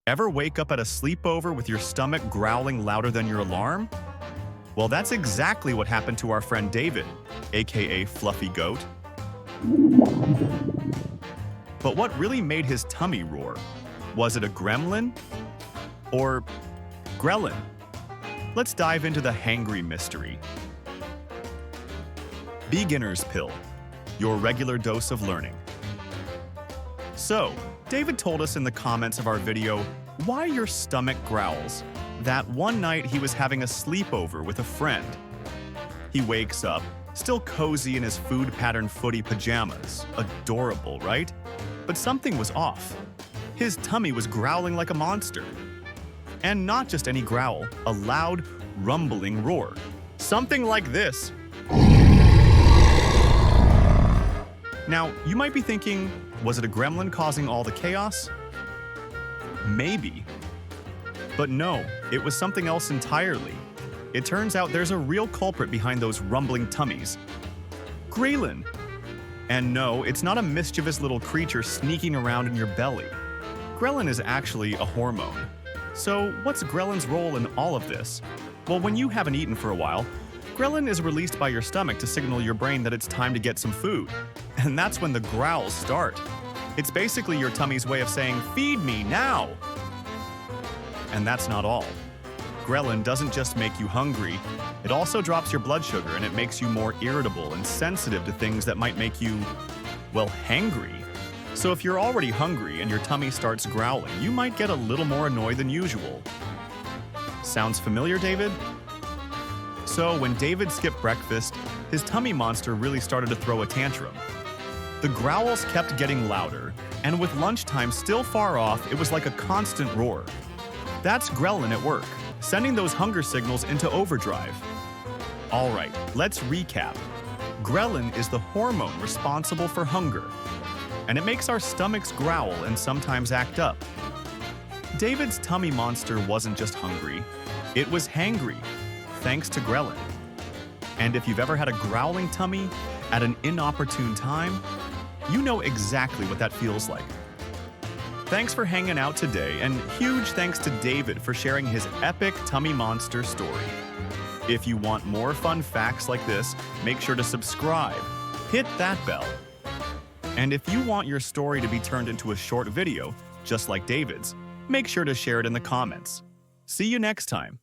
Ever wake up at a sleepover with your stomach growling louder than your alarm? Well, that's exactly what happened to our friend David, aka Fluffy Goat. But what really made his tummy roar? Was it a gremlin or ghrelin? Let's dive into the Hangry mystery. Beginner's Pill, your regular dose of learning. So, David told us in the comments of our video why your stomach growls. That one night he was having a sleepover with a friend. He wakes up, still cozy in his food pattern footie pajamas. Adorable, right? But something was off. His tummy was growling like a monster. And not just any growl, a loud, rumbling roar. Something like this. Now, you might be thinking, was it a gremlin causing all the chaos? Maybe. But no, it was something else entirely. It turns out there's a real culprit behind those rumbling tummies. Ghrelin. And no, it's not a mischievous little creature sneaking around in your belly. Ghrelin is actually a hormone. So what's ghrelin's role in all of this? Well, when you haven't eaten for a while, ghrelin is released by your stomach to signal your brain that it's time to get some food. And that's when the growls start. It's basically your tummy's way of saying, "Feed me now!" And that's not all. Ghrelin doesn't just make you hungry, it also drops your blood sugar and it makes you more irritable and sensitive to things that might make you, well, hangry. So if you're already hungry and your tummy starts growling, you might get a little more annoyed than usual. Sounds familiar, David? So when David skipped breakfast, his tummy monster really started to throw a tantrum. The growls kept getting louder, and with lunchtime still far off, it was like a constant roar. That's ghrelin at work, sending those hunger signals into overdrive. All right, let's recap. Ghrelin is the hormone responsible for hunger, and it makes our stomachs growl and sometimes act up. David's tummy monster wasn't just hungry, it was hangry, thanks to ghrelin. And if you've ever had a growling tummy at an inopportune time, you know exactly what that feels like. Thanks for hanging out today, and huge thanks to David for sharing his epic tummy monster story. If you want more fun facts like this, make sure to subscribe, hit that bell. And if you want your story to be turned into a short video, just like David's, make sure to share it in the comments. See you next time.